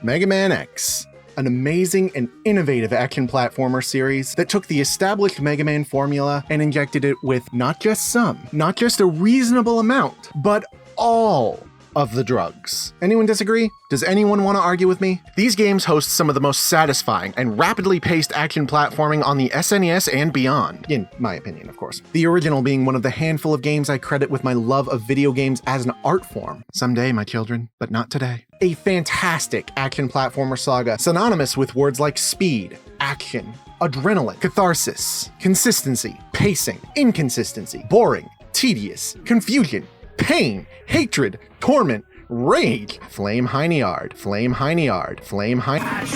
Mega Man X, an amazing and innovative action platformer series that took the established Mega Man formula and injected it with not just some, not just a reasonable amount, but all of the drugs. Anyone disagree? Does anyone want to argue with me? These games host some of the most satisfying and rapidly paced action platforming on the SNES and beyond, in my opinion, of course. The original being one of the handful of games I credit with my love of video games as an art form. Someday, my children, but not today. A fantastic action platformer saga synonymous with words like speed, action, adrenaline, catharsis, consistency, pacing, inconsistency, boring, tedious, confusion, pain, hatred, torment, rage, flame Heiniard, flame Heiniard, flame Heiniard.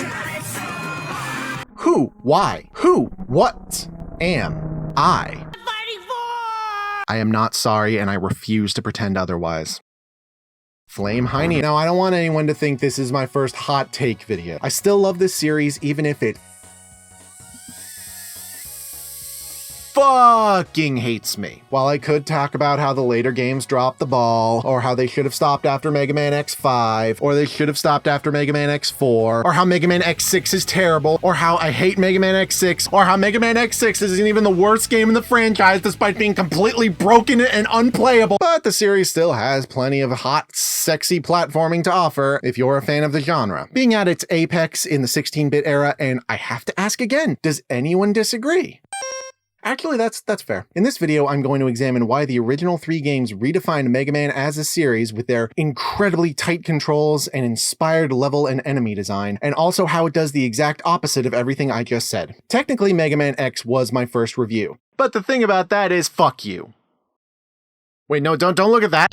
Who, why, who, what am I? I am not sorry and I refuse to pretend otherwise. Flame Heiniard. Now, I don't want anyone to think this is my first hot take video. I still love this series even if it fucking hates me. While I could talk about how the later games dropped the ball, or how they should have stopped after Mega Man X5, or they should have stopped after Mega Man X4, or how Mega Man X6 is terrible, or how I hate Mega Man X6, or how Mega Man X6 isn't even the worst game in the franchise despite being completely broken and unplayable, but the series still has plenty of hot, sexy platforming to offer if you're a fan of the genre. Being at its apex in the 16-bit era, and I have to ask again, does anyone disagree? Actually, that's fair. In this video, I'm going to examine why the original 3 games redefined Mega Man as a series with their incredibly tight controls and inspired level and enemy design, and also how it does the exact opposite of everything I just said. Technically, Mega Man X was my first review, but the thing about that is, fuck you. Wait, no, don't look at that.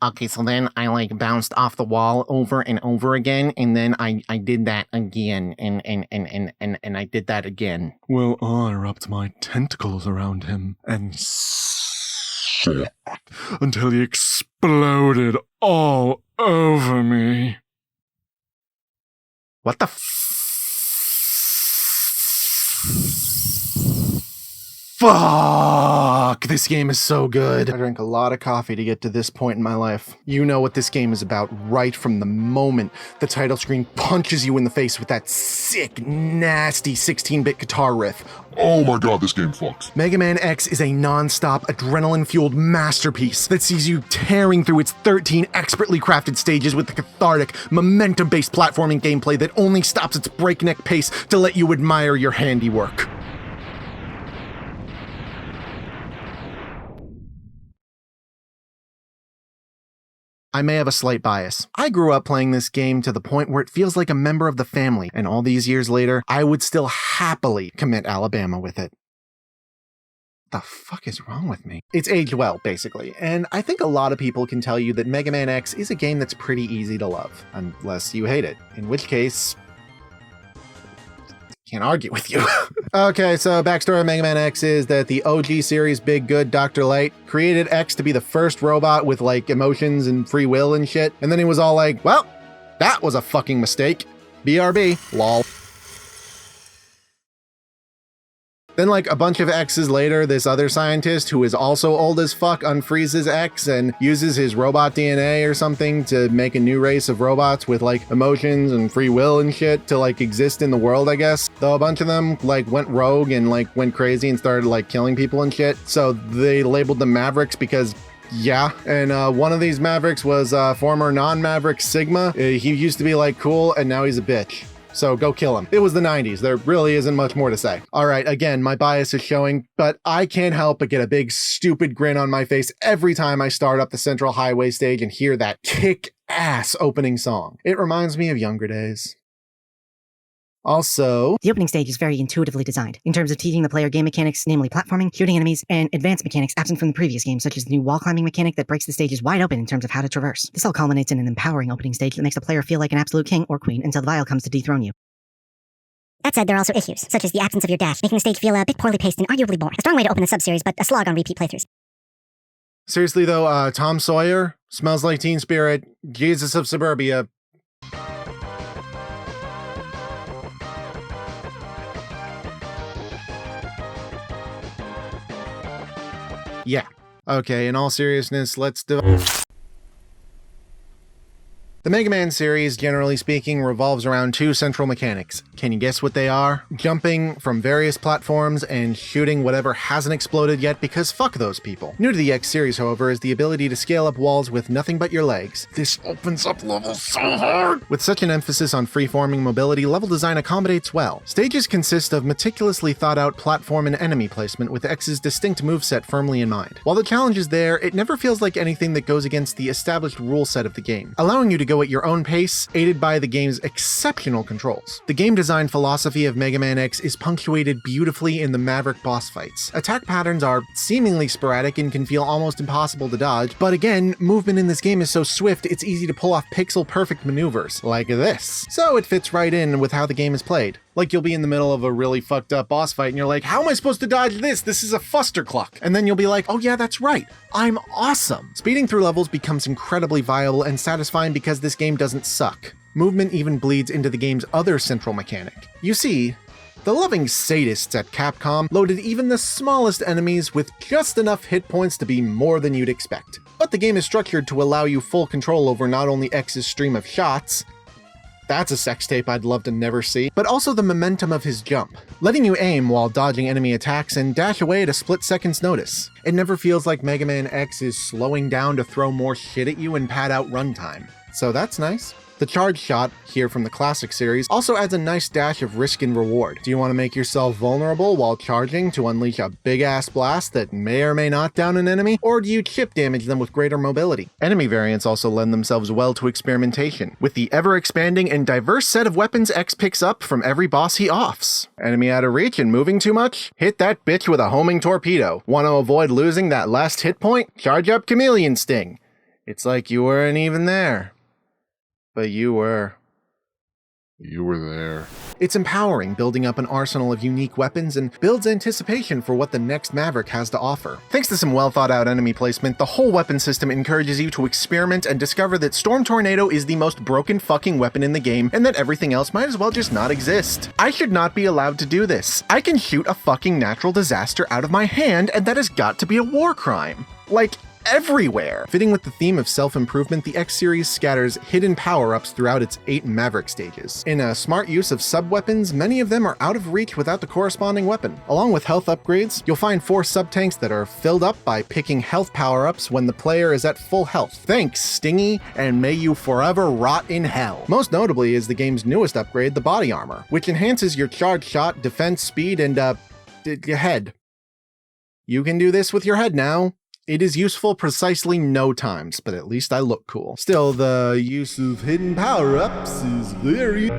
Okay, so then I bounced off the wall over and over again, and then I did that again, and I did that again. Well, I wrapped my tentacles around him and sucked until he exploded all over me. What the fuck? This game is so good. I drank a lot of coffee to get to this point in my life. You know what this game is about right from the moment the title screen punches you in the face with that sick, nasty 16-bit guitar riff. Oh my god, this game fucks. Mega Man X is a non-stop, adrenaline-fueled masterpiece that sees you tearing through its 13 expertly crafted stages with the cathartic, momentum-based platforming gameplay that only stops its breakneck pace to let you admire your handiwork. I may have a slight bias. I grew up playing this game to the point where it feels like a member of the family, and all these years later, I would still happily commit Alabama with it. The fuck is wrong with me? It's aged well, basically, and I think a lot of people can tell you that Mega Man X is a game that's pretty easy to love, unless you hate it, in which case, can't argue with you. Okay, so backstory of Mega Man X is that the OG series big good Dr. Light created X to be the first robot with emotions and free will and shit, and then he was all like, well, that was a fucking mistake. BRB, lol. Then a bunch of X's later, this other scientist who is also old as fuck unfreezes X and uses his robot DNA or something to make a new race of robots with emotions and free will and shit to exist in the world, I guess. Though a bunch of them went rogue and went crazy and started killing people and shit. So they labeled them Mavericks because yeah, and one of these Mavericks was former non-Maverick Sigma. He used to be cool and now he's a bitch. So go kill him. It was the 90s. There really isn't much more to say. All right, again, my bias is showing, but I can't help but get a big stupid grin on my face every time I start up the Central Highway stage and hear that kick-ass opening song. It reminds me of younger days. Also, the opening stage is very intuitively designed, in terms of teaching the player game mechanics, namely platforming, shooting enemies, and advanced mechanics absent from the previous game, such as the new wall climbing mechanic that breaks the stages wide open in terms of how to traverse. This all culminates in an empowering opening stage that makes the player feel like an absolute king or queen until the vial comes to dethrone you. That said, there are also issues, such as the absence of your dash, making the stage feel a bit poorly paced and arguably boring. A strong way to open the sub-series, but a slog on repeat playthroughs. Seriously though, Tom Sawyer, Smells Like Teen Spirit, Jesus of Suburbia, Yeah. Okay, in all seriousness, let's The Mega Man series, generally speaking, revolves around two central mechanics. Can you guess what they are? Jumping from various platforms and shooting whatever hasn't exploded yet, because fuck those people. New to the X series, however, is the ability to scale up walls with nothing but your legs. This opens up levels so hard! With such an emphasis on free-forming mobility, level design accommodates well. Stages consist of meticulously thought-out platform and enemy placement with X's distinct moveset firmly in mind. While the challenge is there, it never feels like anything that goes against the established rule set of the game, allowing you to go at your own pace, aided by the game's exceptional controls. The game design philosophy of Mega Man X is punctuated beautifully in the Maverick boss fights. Attack patterns are seemingly sporadic and can feel almost impossible to dodge, but again, movement in this game is so swift it's easy to pull off pixel-perfect maneuvers, like this. So it fits right in with how the game is played. Like you'll be in the middle of a really fucked up boss fight and you're like, how am I supposed to dodge this? This is a fustercluck. And then you'll be like, oh yeah, that's right. I'm awesome. Speeding through levels becomes incredibly viable and satisfying because this game doesn't suck. Movement even bleeds into the game's other central mechanic. You see, the loving sadists at Capcom loaded even the smallest enemies with just enough hit points to be more than you'd expect. But the game is structured to allow you full control over not only X's stream of shots, that's a sex tape I'd love to never see, but also the momentum of his jump, letting you aim while dodging enemy attacks and dash away at a split second's notice. It never feels like Mega Man X is slowing down to throw more shit at you and pad out runtime. So that's nice. The charge shot, here from the classic series, also adds a nice dash of risk and reward. Do you want to make yourself vulnerable while charging to unleash a big-ass blast that may or may not down an enemy? Or do you chip damage them with greater mobility? Enemy variants also lend themselves well to experimentation, with the ever-expanding and diverse set of weapons X picks up from every boss he offs. Enemy out of reach and moving too much? Hit that bitch with a homing torpedo. Want to avoid losing that last hit point? Charge up Chameleon Sting. It's like you weren't even there. But you were. You were there. It's empowering, building up an arsenal of unique weapons and builds anticipation for what the next Maverick has to offer. Thanks to some well-thought-out enemy placement, the whole weapon system encourages you to experiment and discover that Storm Tornado is the most broken fucking weapon in the game and that everything else might as well just not exist. I should not be allowed to do this. I can shoot a fucking natural disaster out of my hand and that has got to be a war crime. Like, everywhere! Fitting with the theme of self-improvement, the X series scatters hidden power-ups throughout its 8 Maverick stages. In a smart use of sub-weapons, many of them are out of reach without the corresponding weapon. Along with health upgrades, you'll find 4 sub-tanks that are filled up by picking health power-ups when the player is at full health. Thanks, Stingy, and may you forever rot in hell. Most notably is the game's newest upgrade, the body armor, which enhances your charge shot, defense speed, and your head. You can do this with your head now. It is useful precisely no times, but at least I look cool. Still, the use of hidden power-ups is very...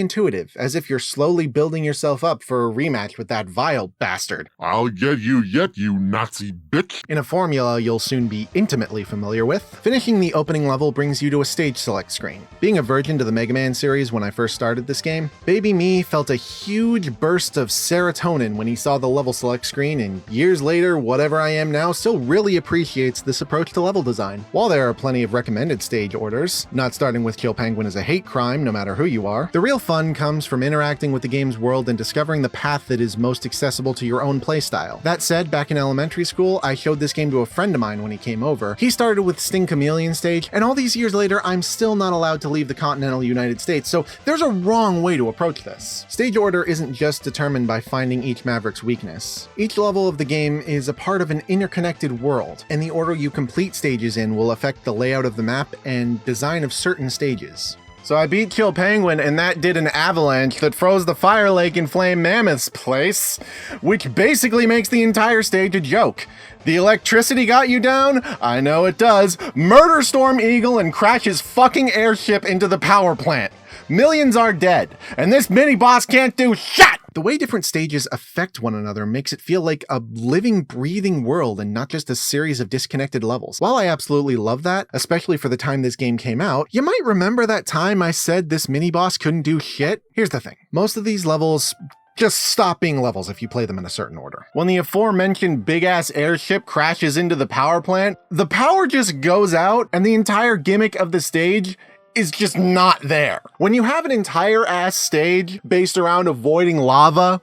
intuitive, as if you're slowly building yourself up for a rematch with that vile bastard. I'll get you yet, you Nazi bitch. In a formula you'll soon be intimately familiar with, finishing the opening level brings you to a stage select screen. Being a virgin to the Mega Man series when I first started this game, baby me felt a huge burst of serotonin when he saw the level select screen, and years later, whatever I am now still really appreciates this approach to level design. While there are plenty of recommended stage orders, not starting with Kill Penguin as a hate crime no matter who you are, the real fun comes from interacting with the game's world and discovering the path that is most accessible to your own playstyle. That said, back in elementary school, I showed this game to a friend of mine when he came over. He started with Sting Chameleon stage, and all these years later, I'm still not allowed to leave the continental United States, so there's a wrong way to approach this. Stage order isn't just determined by finding each Maverick's weakness. Each level of the game is a part of an interconnected world, and the order you complete stages in will affect the layout of the map and design of certain stages. So I beat Kill Penguin, and that did an avalanche that froze the Fire Lake in Flame Mammoth's place, which basically makes the entire stage a joke. The electricity got you down? I know it does. Murder Storm Eagle and crash his fucking airship into the power plant. Millions are dead, and this mini-boss can't do shit! The way different stages affect one another makes it feel like a living, breathing world and not just a series of disconnected levels. While I absolutely love that, especially for the time this game came out, you might remember that time I said this mini-boss couldn't do shit? Here's the thing. Most of these levels just stop being levels if you play them in a certain order. When the aforementioned big-ass airship crashes into the power plant, the power just goes out and the entire gimmick of the stage is just not there. When you have an entire ass stage based around avoiding lava,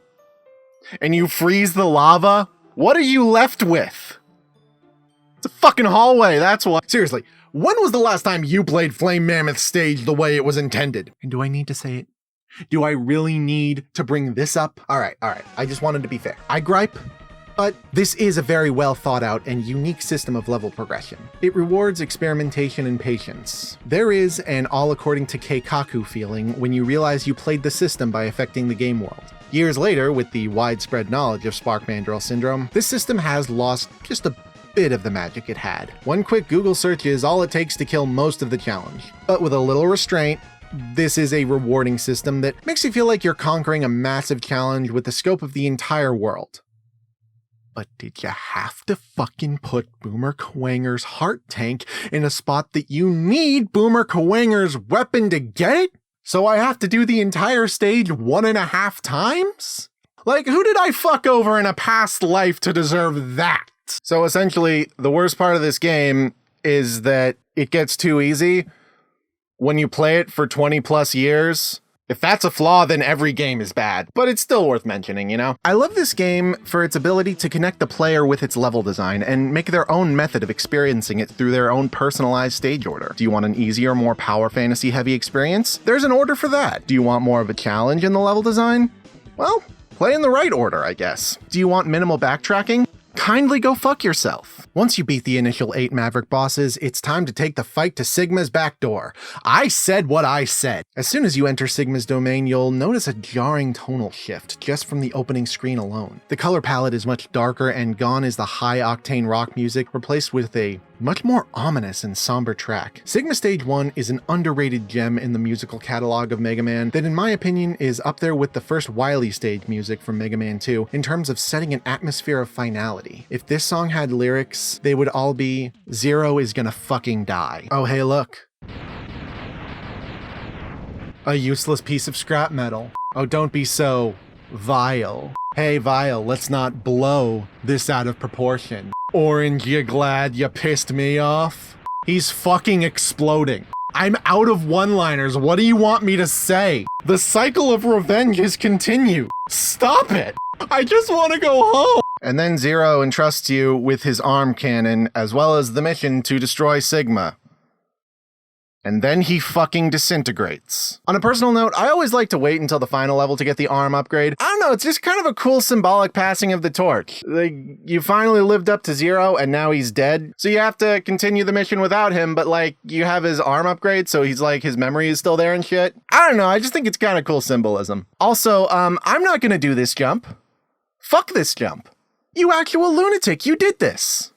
and you freeze the lava, what are you left with? It's a fucking hallway, that's what. Seriously, when was the last time you played Flame Mammoth stage the way it was intended? And do I need to say it? Do I really need to bring this up? All right. I just wanted to be fair. I gripe, but this is a very well thought out and unique system of level progression. It rewards experimentation and patience. There is an all according to Keikaku feeling when you realize you played the system by affecting the game world. Years later, with the widespread knowledge of Spark Mandrill syndrome, this system has lost just a bit of the magic it had. One quick Google search is all it takes to kill most of the challenge. But with a little restraint, this is a rewarding system that makes you feel like you're conquering a massive challenge with the scope of the entire world. But did you have to fucking put Boomer Kuwanger's heart tank in a spot that you need Boomer Kuwanger's weapon to get it? So I have to do the entire stage 1.5 times? Like, who did I fuck over in a past life to deserve that? So essentially, the worst part of this game is that it gets too easy when you play it for 20 plus years. If that's a flaw, then every game is bad, but it's still worth mentioning, you know? I love this game for its ability to connect the player with its level design and make their own method of experiencing it through their own personalized stage order. Do you want an easier, more power fantasy heavy experience? There's an order for that. Do you want more of a challenge in the level design? Well, play in the right order, I guess. Do you want minimal backtracking? Kindly go fuck yourself. Once you beat the initial 8 Maverick bosses, it's time to take the fight to Sigma's back door. I said what I said. As soon as you enter Sigma's domain, you'll notice a jarring tonal shift just from the opening screen alone. The color palette is much darker and gone is the high-octane rock music, replaced with a much more ominous and somber track. Sigma Stage 1 is an underrated gem in the musical catalog of Mega Man that in my opinion is up there with the first Wily stage music from Mega Man 2 in terms of setting an atmosphere of finality. If this song had lyrics, they would all be, "Zero is gonna fucking die." Oh hey look. A useless piece of scrap metal. Oh don't be so vile. Hey Vile, let's not blow this out of proportion. Orange, you glad you pissed me off? He's fucking exploding. I'm out of one-liners. What do you want me to say? The cycle of revenge is continued. Stop it. I just want to go home. And then Zero entrusts you with his arm cannon as well as the mission to destroy Sigma. And then he fucking disintegrates. On a personal note, I always like to wait until the final level to get the arm upgrade. I don't know, it's just kind of a cool symbolic passing of the torch. Like, you finally lived up to Zero and now he's dead. So you have to continue the mission without him, but like, you have his arm upgrade, so he's like, his memory is still there and shit. I don't know, I just think it's kind of cool symbolism. Also, I'm not gonna do this jump. Fuck this jump. You actual lunatic, you did this.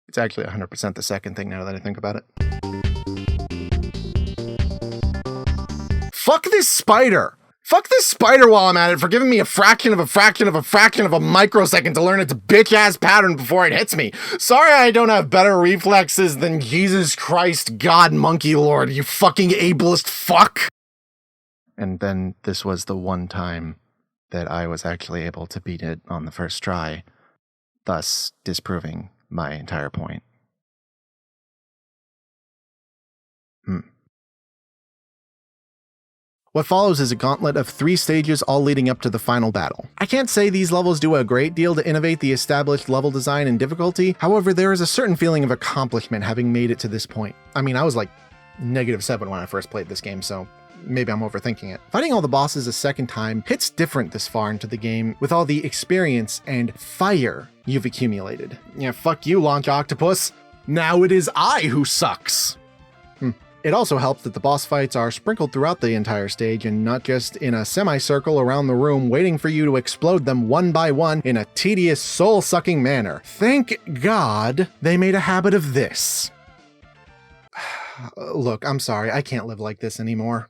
It's actually 100% the second thing now that I think about it. Fuck this spider! Fuck this spider while I'm at it for giving me a fraction of a microsecond to learn its bitch-ass pattern before it hits me. Sorry I don't have better reflexes than Jesus Christ God Monkey Lord, you fucking ableist fuck! And then this was the one time that I was actually able to beat it on the first try, thus disproving my entire point. What follows is a gauntlet of 3 stages all leading up to the final battle. I can't say these levels do a great deal to innovate the established level design and difficulty, however there is a certain feeling of accomplishment having made it to this point. I mean, I was like -7 when I first played this game, so maybe I'm overthinking it. Fighting all the bosses a second time hits different this far into the game with all the experience and fire you've accumulated. Yeah, fuck you, Launch Octopus. Now it is I who sucks. It also helps that the boss fights are sprinkled throughout the entire stage and not just in a semicircle around the room waiting for you to explode them one by one in a tedious, soul-sucking manner. Thank God they made a habit of this. Look, I'm sorry, I can't live like this anymore.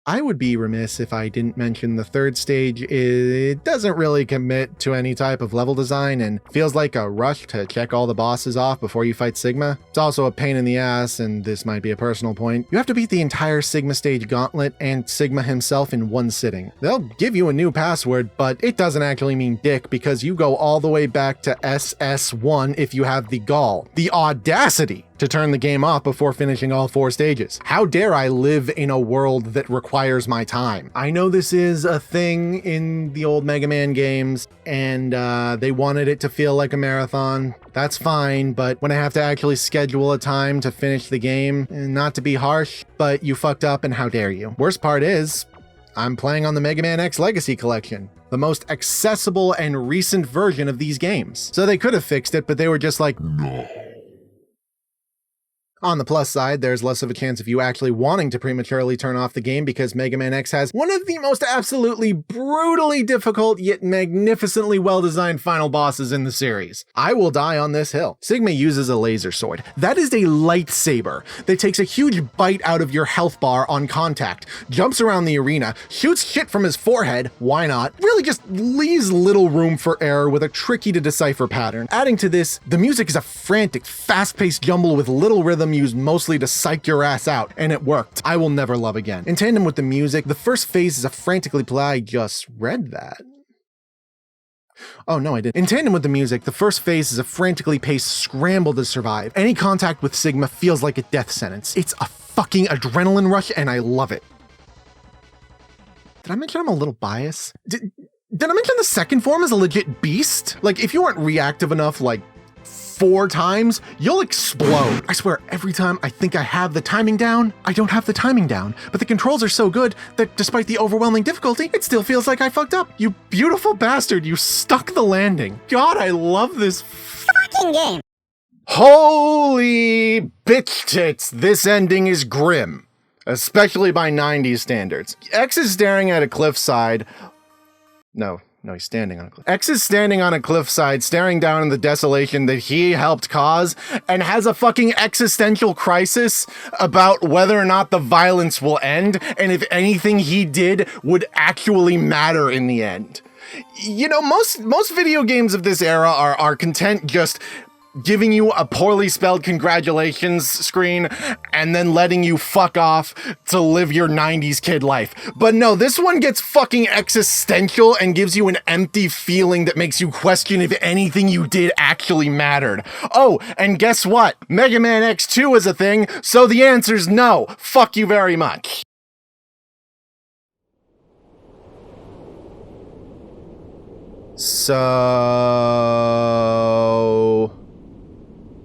I would be remiss if I didn't mention the third stage. It doesn't really commit to any type of level design and feels like a rush to check all the bosses off before you fight Sigma. It's also a pain in the ass, and this might be a personal point. You have to beat the entire Sigma stage gauntlet and Sigma himself in one sitting. They'll give you a new password, but it doesn't actually mean dick because you go all the way back to SS1 if you have the gall, the audacity to turn the game off before finishing all 4 stages. How dare I live in a world that requires my time? I know this is a thing in the old Mega Man games, and they wanted it to feel like a marathon. That's fine, but when I have to actually schedule a time to finish the game, not to be harsh, but you fucked up and how dare you? Worst part is, I'm playing on the Mega Man X Legacy Collection, the most accessible and recent version of these games. So they could have fixed it, but they were just like, no. On the plus side, there's less of a chance of you actually wanting to prematurely turn off the game because Mega Man X has one of the most absolutely brutally difficult yet magnificently well-designed final bosses in the series. I will die on this hill. Sigma uses a laser sword. That is a lightsaber that takes a huge bite out of your health bar on contact, jumps around the arena, shoots shit from his forehead, why not? Really just leaves little room for error with a tricky to decipher pattern. Adding to this, the music is a frantic, fast-paced jumble with little rhythm used mostly to psych your ass out, and it worked. I will never love again. In tandem with the music, the first phase is a frantically I just read that. Oh no, I didn't. In tandem with the music, the first phase is a frantically paced scramble to survive. Any contact with Sigma feels like a death sentence. It's a fucking adrenaline rush, and I love it. Did I mention I'm a little biased? Did I mention the second form is a legit beast? Like, if you aren't reactive enough, like, 4 times, you'll explode. I swear, every time I think I have the timing down, I don't have the timing down. But the controls are so good that despite the overwhelming difficulty, it still feels like I fucked up. You beautiful bastard, you stuck the landing. God, I love this Fucking game. Holy bitch tits, this ending is grim. Especially by 90s standards. X is staring at a cliffside. No, he's standing on a cliff. X is standing on a cliffside, staring down in the desolation that he helped cause, and has a fucking existential crisis about whether or not the violence will end, and if anything he did would actually matter in the end. You know, most video games of this era are content just giving you a poorly spelled congratulations screen and then letting you fuck off to live your 90s kid life. But no, this one gets fucking existential and gives you an empty feeling that makes you question if anything you did actually mattered. Oh, and guess what? Mega Man X2 is a thing, so the answer's no. Fuck you very much. So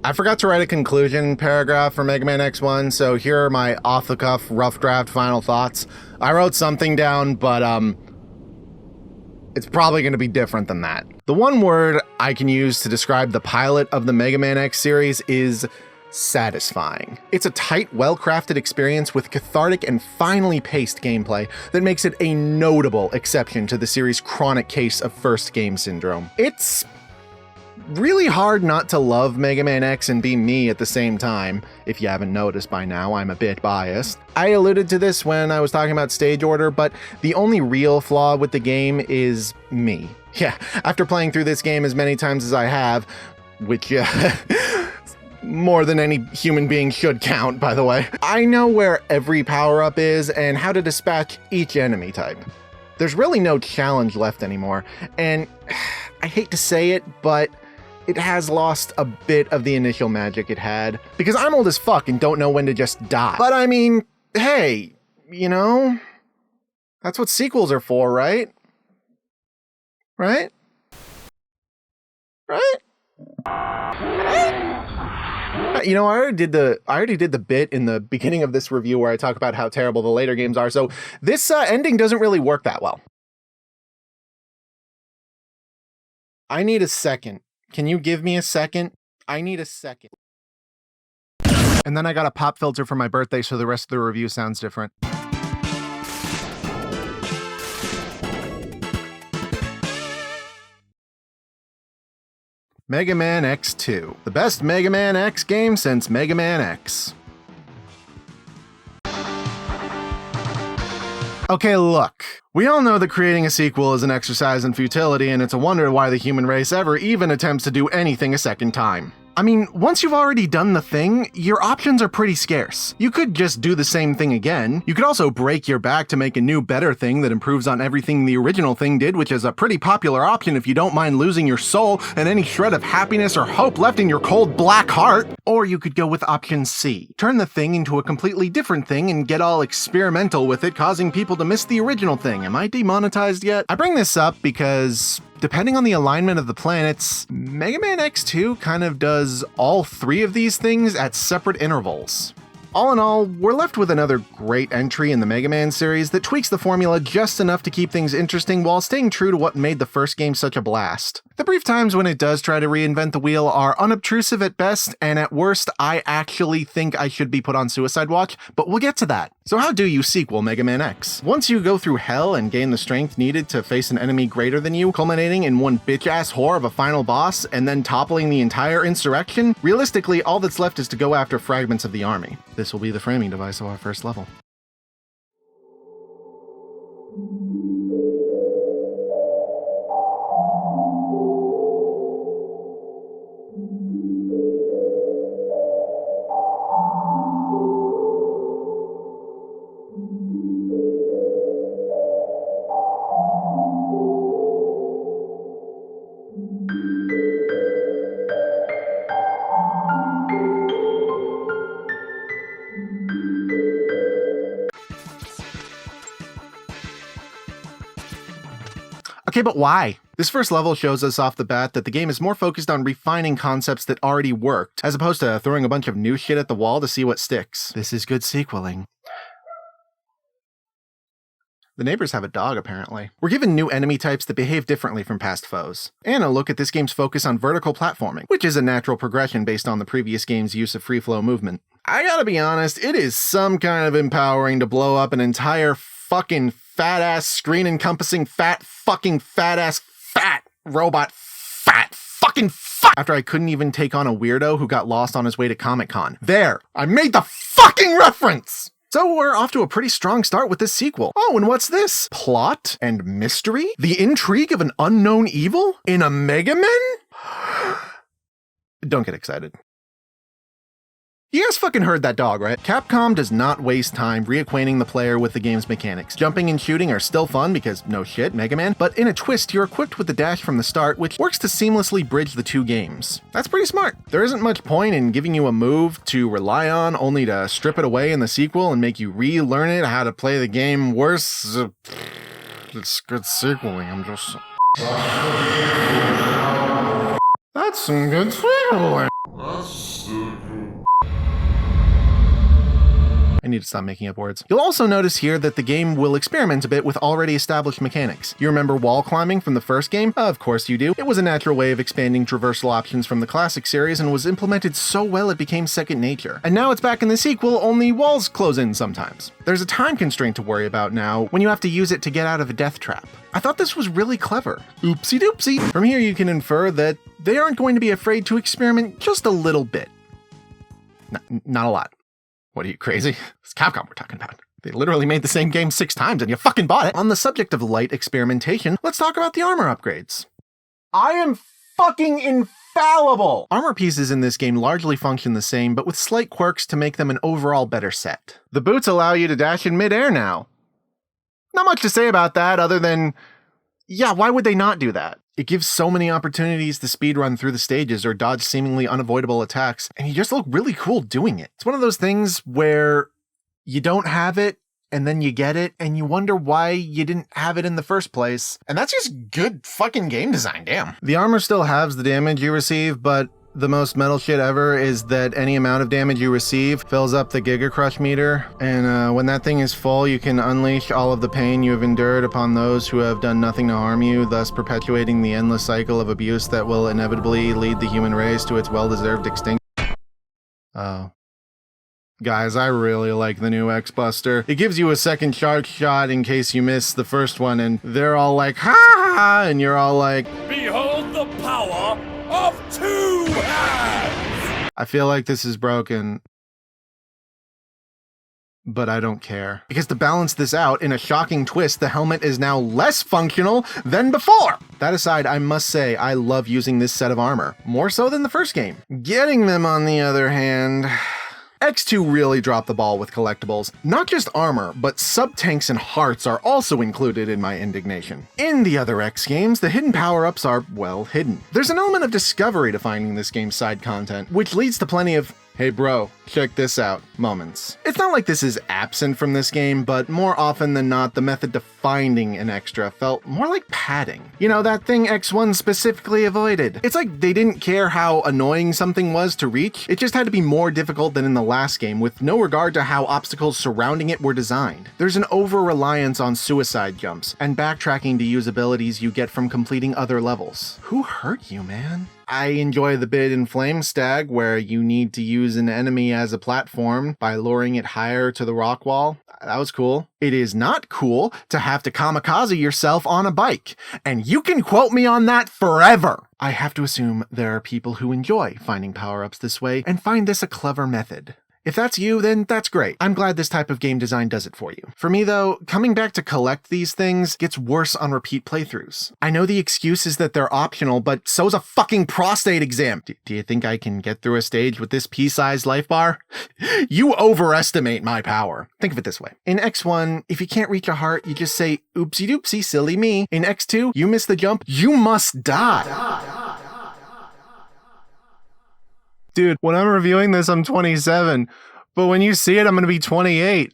I forgot to write a conclusion paragraph for Mega Man X1, so here are my off-the-cuff, rough draft final thoughts. I wrote something down, but it's probably going to be different than that. The one word I can use to describe the pilot of the Mega Man X series is satisfying. It's a tight, well-crafted experience with cathartic and finely paced gameplay that makes it a notable exception to the series' chronic case of first game syndrome. It's really hard not to love Mega Man X and be me at the same time. If you haven't noticed by now, I'm a bit biased. I alluded to this when I was talking about stage order, but the only real flaw with the game is me. Yeah, after playing through this game as many times as I have, which more than any human being should count, by the way, I know where every power-up is and how to dispatch each enemy type. There's really no challenge left anymore, and I hate to say it, but it has lost a bit of the initial magic it had, because I'm old as fuck and don't know when to just die. But I mean, hey, you know, that's what sequels are for, right? Right? Right? You know, I already did the bit in the beginning of this review where I talk about how terrible the later games are, so this ending doesn't really work that well. I need a second. Can you give me a second? I need a second. And then I got a pop filter for my birthday, so the rest of the review sounds different. Mega Man X2, the best Mega Man X game since Mega Man X. Okay, look. We all know that creating a sequel is an exercise in futility, and it's a wonder why the human race ever even attempts to do anything a second time. I mean, once you've already done the thing, your options are pretty scarce. You could just do the same thing again. You could also break your back to make a new, better thing that improves on everything the original thing did, which is a pretty popular option if you don't mind losing your soul and any shred of happiness or hope left in your cold black heart. Or you could go with option C. Turn the thing into a completely different thing and get all experimental with it, causing people to miss the original thing. Am I demonetized yet? I bring this up because, depending on the alignment of the planets, Mega Man X2 kind of does all three of these things at separate intervals. All in all, we're left with another great entry in the Mega Man series that tweaks the formula just enough to keep things interesting while staying true to what made the first game such a blast. The brief times when it does try to reinvent the wheel are unobtrusive at best, and at worst, I actually think I should be put on suicide watch, but we'll get to that. So how do you sequel Mega Man X? Once you go through hell and gain the strength needed to face an enemy greater than you, culminating in one bitch-ass whore of a final boss, and then toppling the entire insurrection, realistically, all that's left is to go after fragments of the army. This will be the framing device of our first level. Okay, but why? This first level shows us off the bat that the game is more focused on refining concepts that already worked, as opposed to throwing a bunch of new shit at the wall to see what sticks. This is good sequeling. The neighbors have a dog, apparently. We're given new enemy types that behave differently from past foes, and a look at this game's focus on vertical platforming, which is a natural progression based on the previous game's use of free-flow movement. I gotta be honest, it is some kind of empowering to blow up an entire fucking fat-ass screen-encompassing fat robot after I couldn't even take on a weirdo who got lost on his way to Comic-Con. There! I made the fucking reference! So we're off to a pretty strong start with this sequel. Oh, and what's this? Plot and mystery? The intrigue of an unknown evil? In a Mega Man? Don't get excited. You guys fucking heard that dog, right? Capcom does not waste time reacquainting the player with the game's mechanics. Jumping and shooting are still fun because, no shit, Mega Man, but in a twist, you're equipped with the dash from the start, which works to seamlessly bridge the two games. That's pretty smart. There isn't much point in giving you a move to rely on, only to strip it away in the sequel and make you relearn it how to play the game worse. It's good sequeling, I'm just... That's some good sequeling. I need to stop making up words. You'll also notice here that the game will experiment a bit with already established mechanics. You remember wall climbing from the first game? Of course you do. It was a natural way of expanding traversal options from the classic series and was implemented so well it became second nature. And now it's back in the sequel, only walls close in sometimes. There's a time constraint to worry about now when you have to use it to get out of a death trap. I thought this was really clever. Oopsie doopsie. From here you can infer that they aren't going to be afraid to experiment just a little bit. Not a lot. What are you, crazy? It's Capcom we're talking about. They literally made the same game 6 times and you fucking bought it. On the subject of light experimentation, let's talk about the armor upgrades. I am fucking infallible! Armor pieces in this game largely function the same, but with slight quirks to make them an overall better set. The boots allow you to dash in midair now. Not much to say about that other than, yeah, why would they not do that? It gives so many opportunities to speedrun through the stages or dodge seemingly unavoidable attacks, and you just look really cool doing it. It's one of those things where you don't have it, and then you get it, and you wonder why you didn't have it in the first place. And that's just good fucking game design, damn. The armor still halves the damage you receive, but the most metal shit ever is that any amount of damage you receive fills up the Giga Crush meter, and when that thing is full, you can unleash all of the pain you have endured upon those who have done nothing to harm you, thus perpetuating the endless cycle of abuse that will inevitably lead the human race to its well-deserved extinction. Oh. Guys, I really like the new X-Buster. It gives you a second shark shot in case you miss the first one, and they're all like, ha ha ha, and you're all like, behold the power of 2 hands! I feel like this is broken. but I don't care. Because to balance this out, in a shocking twist, the helmet is now less functional than before! That aside, I must say I love using this set of armor, more so than the first game. Getting them, on the other hand... X2 really dropped the ball with collectibles. Not just armor, but sub-tanks and hearts are also included in my indignation. In the other X games, the hidden power-ups are, well, hidden. There's an element of discovery to finding this game's side content, which leads to plenty of, hey bro, check this out, moments. It's not like this is absent from this game, but more often than not, the method to finding an extra felt more like padding. You know, that thing X1 specifically avoided. It's like they didn't care how annoying something was to reach, it just had to be more difficult than in the last game, with no regard to how obstacles surrounding it were designed. There's an over-reliance on suicide jumps, and backtracking to use abilities you get from completing other levels. Who hurt you, man? I enjoy the bit in Flame Stag where you need to use an enemy as a platform by luring it higher to the rock wall. That was cool. It is not cool to have to kamikaze yourself on a bike, and you can quote me on that forever. I have to assume there are people who enjoy finding power-ups this way and find this a clever method. If that's you, then that's great. I'm glad this type of game design does it for you. For me though, coming back to collect these things gets worse on repeat playthroughs. I know the excuse is that they're optional, but so's a fucking prostate exam. Do you think I can get through a stage with this pea-sized life bar? You overestimate my power. Think of it this way. In X1, if you can't reach a heart, you just say, oopsie doopsie, silly me. In X2, you miss the jump, you must die. Dude, when I'm reviewing this, I'm 27, but when you see it, I'm gonna be 28.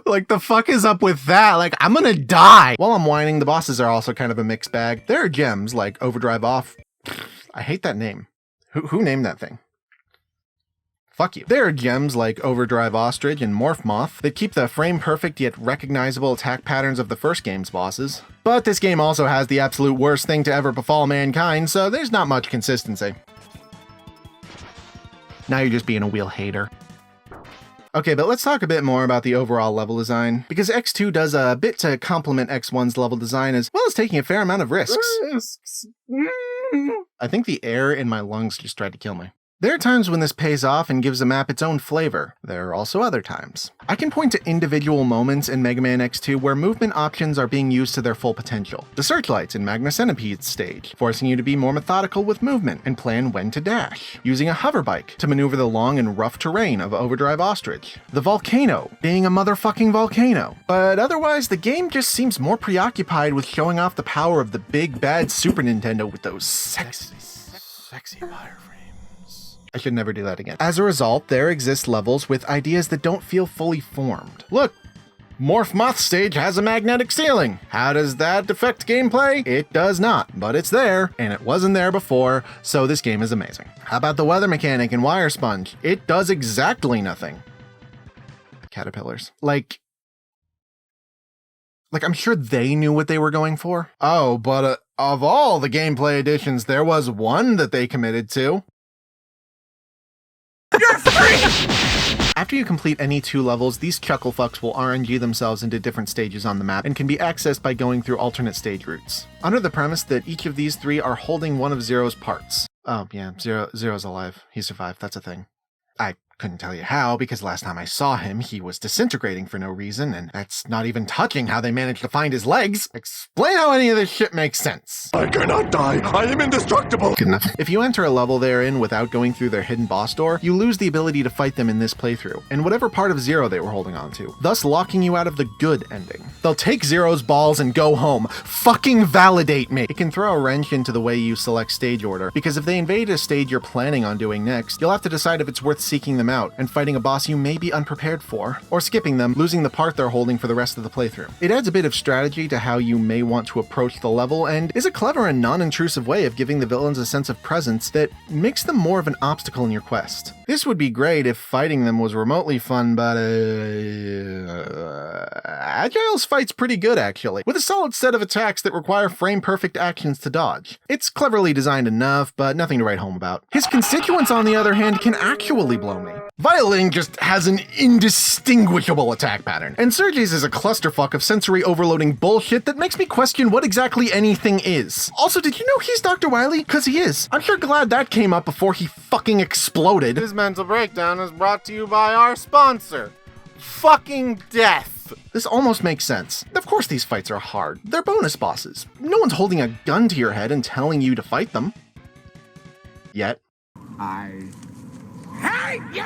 Like, the fuck is up with that? Like, I'm gonna die! While I'm whining, the bosses are also kind of a mixed bag. There are gems, like Overdrive Off. I hate that name. Who named that thing? Fuck you. There are gems like Overdrive Ostrich and Morph Moth that keep the frame-perfect yet recognizable attack patterns of the first game's bosses. But this game also has the absolute worst thing to ever befall mankind, so there's not much consistency. Now you're just being a wheel hater. Okay, but let's talk a bit more about the overall level design, because X2 does a bit to complement X1's level design as well as taking a fair amount of risks. I think the air in my lungs just tried to kill me. There are times when this pays off and gives a map its own flavor. There are also other times. I can point to individual moments in Mega Man X2 where movement options are being used to their full potential. The searchlights in Magna Centipede's stage, forcing you to be more methodical with movement and plan when to dash. Using a hover bike to maneuver the long and rough terrain of Overdrive Ostrich. The volcano being a motherfucking volcano. But otherwise, the game just seems more preoccupied with showing off the power of the big bad Super Nintendo with those sexy wireframes. I should never do that again. As a result, there exist levels with ideas that don't feel fully formed. Look, Morph Moth stage has a magnetic ceiling. How does that affect gameplay? It does not, but it's there, and it wasn't there before, so this game is amazing. How about the weather mechanic in Wire Sponge? It does exactly nothing. Caterpillars. Like I'm sure they knew what they were going for. Oh, but of all the gameplay additions, there was one that they committed to. You're free! After you complete any 2 levels, these chucklefucks will RNG themselves into different stages on the map and can be accessed by going through alternate stage routes. Under the premise that each of these 3 are holding one of Zero's parts. Oh yeah, Zero's alive. He survived, that's a thing. I couldn't tell you how, because last time I saw him, he was disintegrating for no reason, and that's not even touching how they managed to find his legs. Explain how any of this shit makes sense. I cannot die. I am indestructible. Good enough. If you enter a level they're in without going through their hidden boss door, you lose the ability to fight them in this playthrough, and whatever part of Zero they were holding on to, thus locking you out of the good ending. They'll take Zero's balls and go home. Fucking validate me! It can throw a wrench into the way you select stage order, because if they invade a stage you're planning on doing next, you'll have to decide if it's worth seeking them out and fighting a boss you may be unprepared for, or skipping them, losing the part they're holding for the rest of the playthrough. It adds a bit of strategy to how you may want to approach the level, and is a clever and non-intrusive way of giving the villains a sense of presence that makes them more of an obstacle in your quest. This would be great if fighting them was remotely fun, but Agile's fight's pretty good actually, with a solid set of attacks that require frame-perfect actions to dodge. It's cleverly designed enough, but nothing to write home about. His constituents, on the other hand, can actually blow me. Violin just has an indistinguishable attack pattern, and Sergei's is a clusterfuck of sensory overloading bullshit that makes me question what exactly anything is. Also, did you know he's Dr. Wily? 'Cause he is. I'm sure glad that came up before he fucking exploded. This mental breakdown is brought to you by our sponsor, fucking death. This almost makes sense. Of course these fights are hard. They're bonus bosses. No one's holding a gun to your head and telling you to fight them. Yet. I hate you!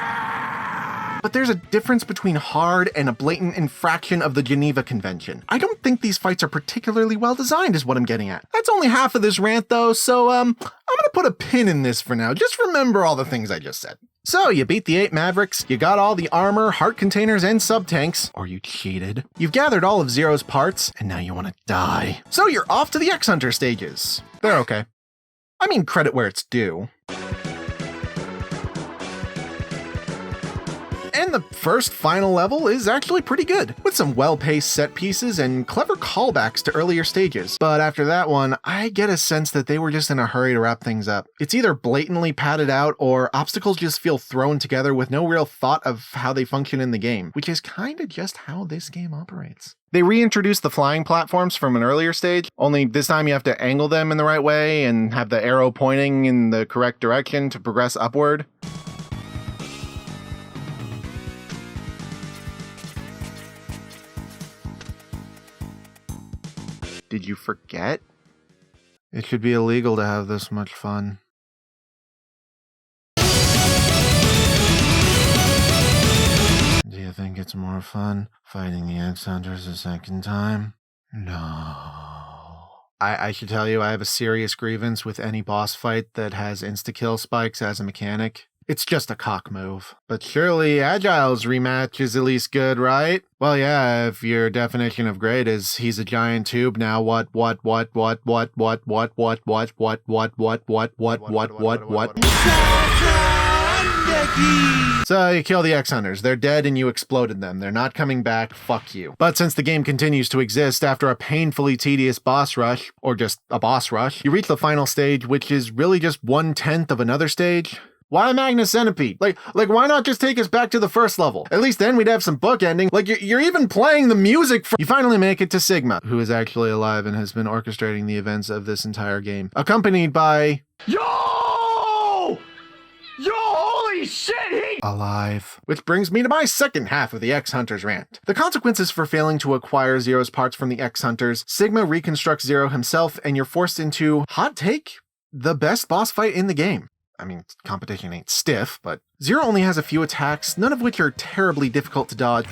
But there's a difference between hard and a blatant infraction of the Geneva Convention. I don't think these fights are particularly well designed is what I'm getting at. That's only half of this rant though, so I'm gonna put a pin in this for now. Just remember all the things I just said. So you beat the 8 Mavericks, you got all the armor, heart containers, and sub-tanks, or you cheated. You've gathered all of Zero's parts, and now you want to die. So you're off to the X-Hunter stages. They're okay. I mean, credit where it's due. And the first final level is actually pretty good, with some well-paced set pieces and clever callbacks to earlier stages. But after that one, I get a sense that they were just in a hurry to wrap things up. It's either blatantly padded out, or obstacles just feel thrown together with no real thought of how they function in the game, which is kinda just how this game operates. They reintroduced the flying platforms from an earlier stage, only this time you have to angle them in the right way and have the arrow pointing in the correct direction to progress upward. Did you forget? It should be illegal to have this much fun. Do you think it's more fun fighting the X-Hunters a second time? No. I should tell you, I have a serious grievance with any boss fight that has insta-kill spikes as a mechanic. It's just a cock move. But surely Agile's rematch is at least good, right? Well, yeah, if your definition of great is he's a giant tube now, what? So you kill the X-Hunters. They're dead and you exploded them. They're not coming back. Fuck you. But since the game continues to exist after a painfully tedious boss rush, or just a boss rush, you reach the final stage, which is really just 1/10 of another stage. Why Magnus Centipede? Like, why not just take us back to the first level? At least then we'd have some bookending. Like, you're even playing the music for— You finally make it to Sigma, who is actually alive and has been orchestrating the events of this entire game, accompanied by— Yo, holy shit, alive. Which brings me to my second half of the X-Hunters rant. The consequences for failing to acquire Zero's parts from the X-Hunters: Sigma reconstructs Zero himself, and you're forced into, hot take, the best boss fight in the game. I mean, competition ain't stiff, but Zero only has a few attacks, none of which are terribly difficult to dodge.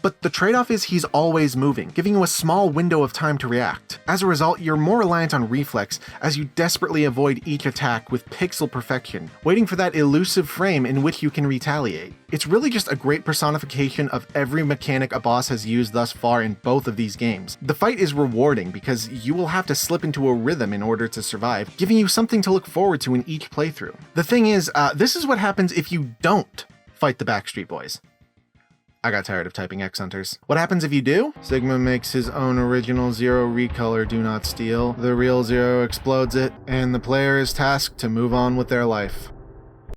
But the trade-off is he's always moving, giving you a small window of time to react. As a result, you're more reliant on reflex as you desperately avoid each attack with pixel perfection, waiting for that elusive frame in which you can retaliate. It's really just a great personification of every mechanic a boss has used thus far in both of these games. The fight is rewarding because you will have to slip into a rhythm in order to survive, giving you something to look forward to in each playthrough. The thing is, this is what happens if you don't fight the Backstreet Boys. I got tired of typing X-Hunters. What happens if you do? Sigma makes his own original Zero recolor Do Not Steal. The real Zero explodes it, and the player is tasked to move on with their life.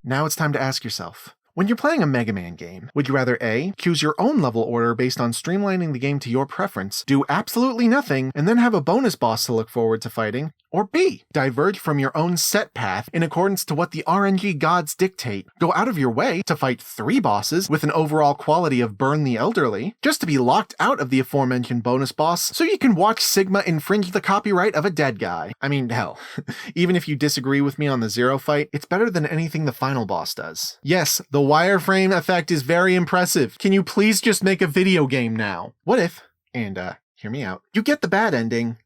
Now it's time to ask yourself, when you're playing a Mega Man game, would you rather A, choose your own level order based on streamlining the game to your preference, do absolutely nothing, and then have a bonus boss to look forward to fighting? Or B, diverge from your own set path in accordance to what the RNG gods dictate, go out of your way to fight 3 bosses with an overall quality of Burn the Elderly, just to be locked out of the aforementioned bonus boss so you can watch Sigma infringe the copyright of a dead guy? I mean, hell, even if you disagree with me on the Zero fight, it's better than anything the final boss does. Yes, the wireframe effect is very impressive. Can you please just make a video game now? What if, and hear me out, you get the bad ending,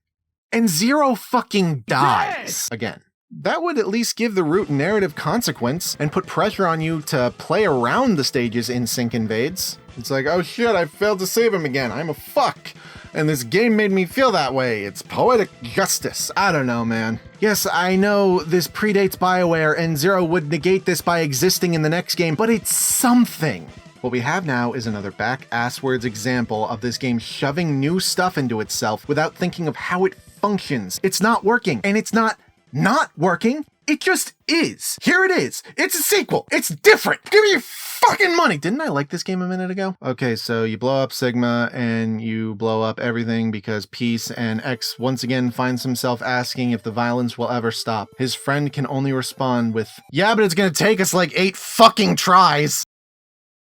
and Zero fucking dies again? That would at least give the root narrative consequence and put pressure on you to play around the stages in Sync Invades. It's like, oh shit, I failed to save him again. I'm a fuck. And this game made me feel that way. It's poetic justice. I don't know, man. Yes, I know this predates BioWare and Zero would negate this by existing in the next game, but it's something. What we have now is another back-asswards example of this game shoving new stuff into itself without thinking of how it functions. It's not working, and it's not working. It just is. Here it is. It's a sequel. It's different. Give me your fucking money. Didn't I like this game a minute ago? Okay, so you blow up Sigma and you blow up everything because Peace, and X once again finds himself asking if the violence will ever stop. His friend can only respond with, yeah, but it's gonna take us like 8 fucking tries.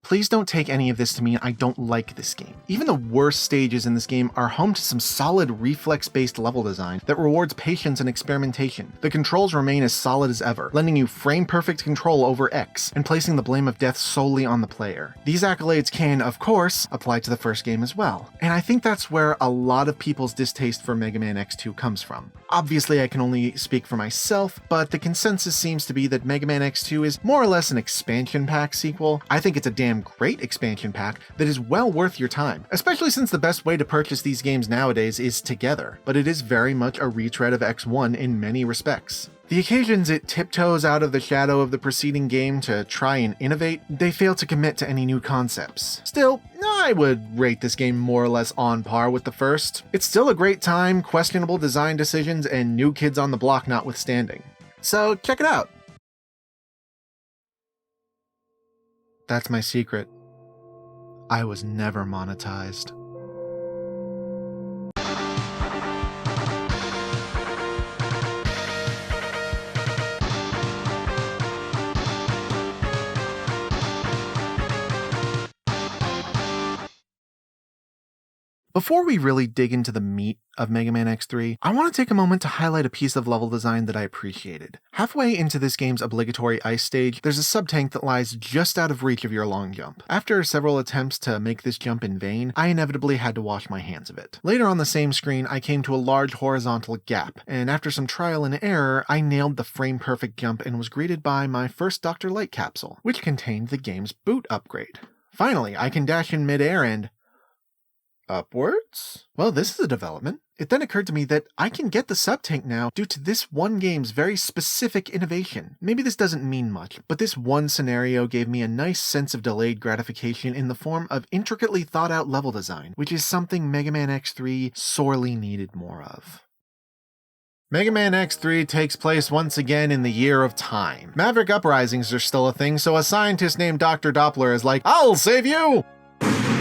Please don't take any of this to mean I don't like this game. Even the worst stages in this game are home to some solid reflex-based level design that rewards patience and experimentation. The controls remain as solid as ever, lending you frame-perfect control over X, and placing the blame of death solely on the player. These accolades can, of course, apply to the first game as well. And I think that's where a lot of people's distaste for Mega Man X2 comes from. Obviously, I can only speak for myself, but the consensus seems to be that Mega Man X2 is more or less an expansion pack sequel. I think it's a damn great expansion pack that is well worth your time, especially since the best way to purchase these games nowadays is together, but it is very much a retread of X1 in many respects. The occasions it tiptoes out of the shadow of the preceding game to try and innovate, they fail to commit to any new concepts. Still, I would rate this game more or less on par with the first. It's still a great time, questionable design decisions, and new kids on the block notwithstanding. So check it out. That's my secret. I was never monetized. Before we really dig into the meat of Mega Man X3, I want to take a moment to highlight a piece of level design that I appreciated. Halfway into this game's obligatory ice stage, there's a sub-tank that lies just out of reach of your long jump. After several attempts to make this jump in vain, I inevitably had to wash my hands of it. Later on the same screen, I came to a large horizontal gap, and after some trial and error, I nailed the frame-perfect jump and was greeted by my first Dr. Light capsule, which contained the game's boot upgrade. Finally, I can dash in midair and upwards? Well, this is a development. It then occurred to me that I can get the sub-tank now due to this one game's very specific innovation. Maybe this doesn't mean much, but this one scenario gave me a nice sense of delayed gratification in the form of intricately thought-out level design, which is something Mega Man X3 sorely needed more of. Mega Man X3 takes place once again in the year of time. Maverick uprisings are still a thing, so a scientist named Dr. Doppler is like, I'll save you!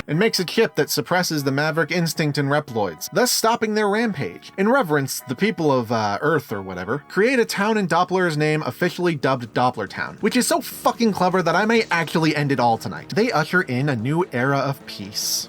And makes a chip that suppresses the Maverick instinct in Reploids, thus stopping their rampage. In reverence, the people of Earth or whatever create a town in Doppler's name officially dubbed Doppler Town, which is so fucking clever that I may actually end it all tonight. They usher in a new era of peace.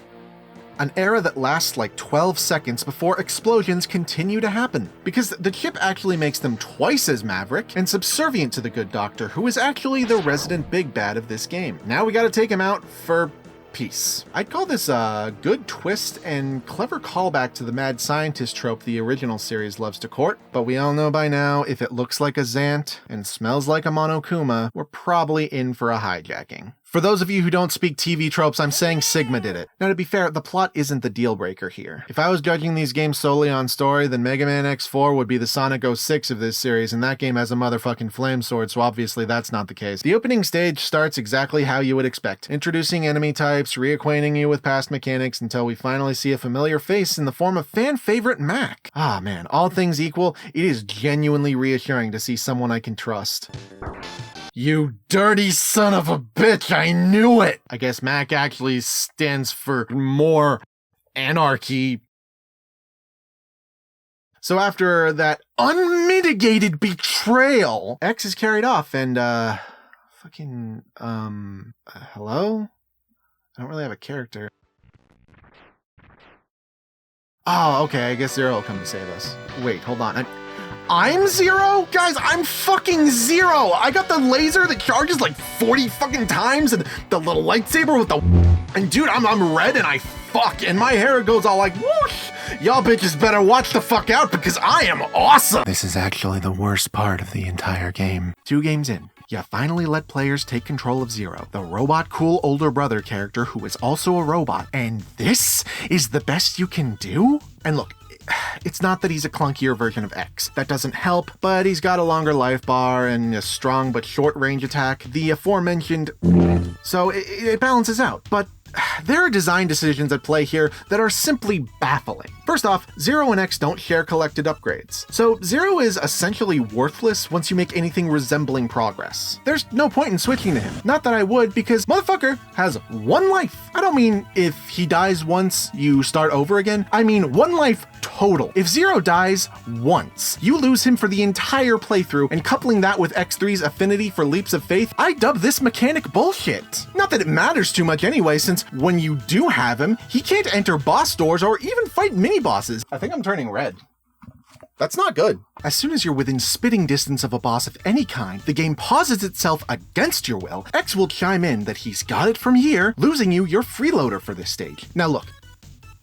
An era that lasts like 12 seconds before explosions continue to happen, because the chip actually makes them twice as Maverick and subservient to the good doctor, who is actually the resident big bad of this game. Now we gotta take him out for peace. I'd call this a good twist and clever callback to the mad scientist trope the original series loves to court, but we all know by now if it looks like a Zant and smells like a Monokuma, we're probably in for a hijacking. For those of you who don't speak TV tropes, I'm saying Sigma did it. Now, to be fair, the plot isn't the deal breaker here. If I was judging these games solely on story, then Mega Man X4 would be the Sonic 06 of this series, and that game has a motherfucking flame sword, so obviously that's not the case. The opening stage starts exactly how you would expect, introducing enemy types, reacquainting you with past mechanics until we finally see a familiar face in the form of fan favorite Mac. Ah man, all things equal, it is genuinely reassuring to see someone I can trust. You dirty son of a bitch, I knew it! I guess Mac actually stands for more anarchy. So after that unmitigated betrayal, X is carried off and, hello? I don't really have a character. Oh, okay, I guess Zero will come to save us. Wait, hold on. I'm Zero? Guys, I'm fucking Zero! I got the laser that charges like 40 fucking times and the little lightsaber with the and dude, I'm red and I fuck and my hair goes all like whoosh! Y'all bitches better watch the fuck out because I am awesome! This is actually the worst part of the entire game. 2 games in, you finally let players take control of Zero, the robot cool older brother character who is also a robot, and this is the best you can do? And look, it's not that he's a clunkier version of X. That doesn't help, but he's got a longer life bar and a strong but short range attack, the aforementioned, so it balances out. But there are design decisions at play here that are simply baffling. First off, Zero and X don't share collected upgrades, so Zero is essentially worthless once you make anything resembling progress. There's no point in switching to him. Not that I would, because motherfucker has one life. I don't mean if he dies once, you start over again. I mean one life total. If Zero dies once, you lose him for the entire playthrough, and coupling that with X3's affinity for leaps of faith, I dub this mechanic bullshit. Not that it matters too much anyway, since when you do have him, he can't enter boss doors or even fight mini-bosses. I think I'm turning red. That's not good. As soon as you're within spitting distance of a boss of any kind, the game pauses itself against your will. X will chime in that he's got it from here, losing you your freeloader for this stage. Now look,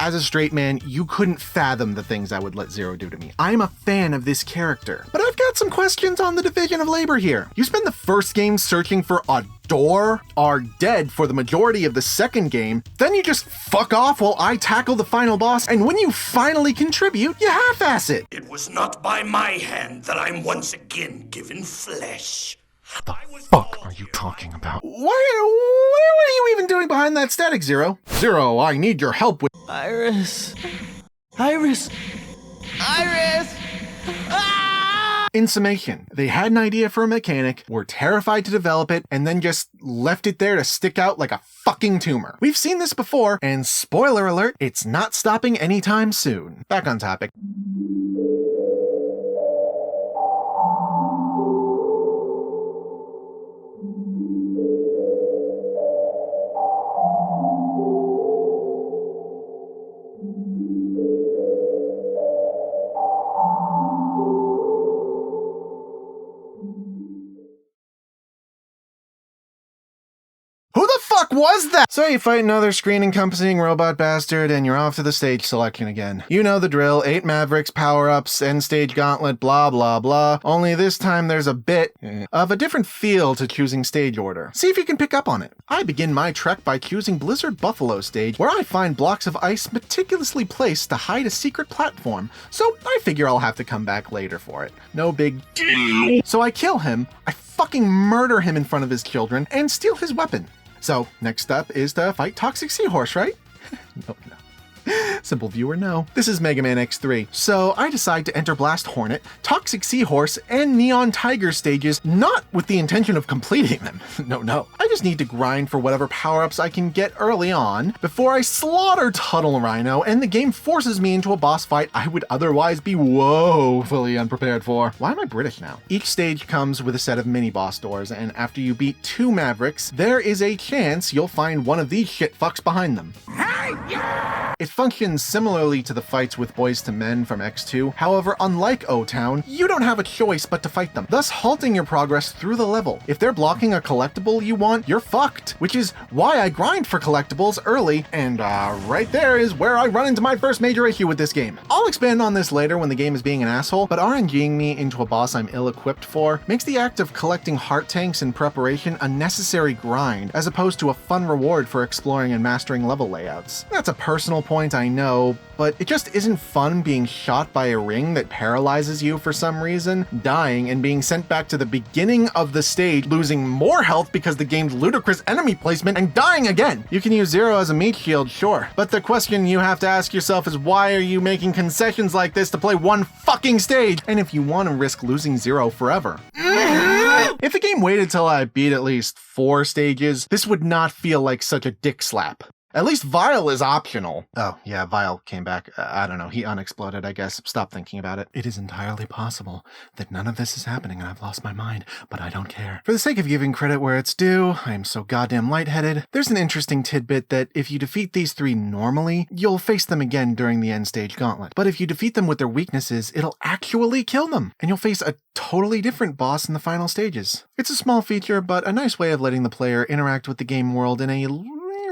as a straight man, you couldn't fathom the things I would let Zero do to me. I'm a fan of this character, but I've got some questions on the division of labor here. You spend the first game searching for a door, are dead for the majority of the second game, then you just fuck off while I tackle the final boss, and when you finally contribute, you half-ass it. It was not by my hand that I'm once again given flesh. The fuck are you talking about? What are you even doing behind that static, Zero? Zero, I need your help with— Iris! Ah! In summation, they had an idea for a mechanic, were terrified to develop it, and then just left it there to stick out like a fucking tumor. We've seen this before, and spoiler alert, it's not stopping anytime soon. Back on topic. Who the fuck was that? So you fight another screen-encompassing robot bastard, and you're off to the stage selection again. You know the drill, 8 Mavericks, power-ups, end-stage gauntlet, blah blah blah. Only this time there's a bit of a different feel to choosing stage order. See if you can pick up on it. I begin my trek by choosing Blizzard Buffalo stage, where I find blocks of ice meticulously placed to hide a secret platform, so I figure I'll have to come back later for it. No big deal. So I kill him, I fucking murder him in front of his children, and steal his weapon. So, next up is to fight Toxic Seahorse, right? No. Simple viewer, no. This is Mega Man X3. So I decide to enter Blast Hornet, Toxic Seahorse, and Neon Tiger stages, not with the intention of completing them. No. I just need to grind for whatever power-ups I can get early on before I slaughter Tunnel Rhino, and the game forces me into a boss fight I would otherwise be woefully unprepared for. Why am I British now? Each stage comes with a set of mini-boss doors, and after you beat 2 Mavericks, there is a chance you'll find one of these shitfucks behind them. It functions similarly to the fights with Boys to Men from X2, however, unlike O-Town, you don't have a choice but to fight them, thus halting your progress through the level. If they're blocking a collectible you want, you're fucked, which is why I grind for collectibles early, and right there is where I run into my first major issue with this game. I'll expand on this later when the game is being an asshole, but RNGing me into a boss I'm ill-equipped for makes the act of collecting heart tanks in preparation a necessary grind, as opposed to a fun reward for exploring and mastering level layouts. That's a personal point, I know, but it just isn't fun being shot by a ring that paralyzes you for some reason, dying and being sent back to the beginning of the stage, losing more health because the game's ludicrous enemy placement, and dying again. You can use Zero as a meat shield, sure, but the question you have to ask yourself is why are you making concessions like this to play one fucking stage? And if you want to risk losing Zero forever. If the game waited till I beat at least 4 stages, this would not feel like such a dick slap. At least Vile is optional. Oh, yeah, Vile came back. I don't know, he unexploded, I guess. Stop thinking about it. It is entirely possible that none of this is happening and I've lost my mind, but I don't care. For the sake of giving credit where it's due, I am so goddamn lightheaded. There's an interesting tidbit that if you defeat these 3 normally, you'll face them again during the end stage gauntlet. But if you defeat them with their weaknesses, it'll actually kill them, and you'll face a totally different boss in the final stages. It's a small feature, but a nice way of letting the player interact with the game world in a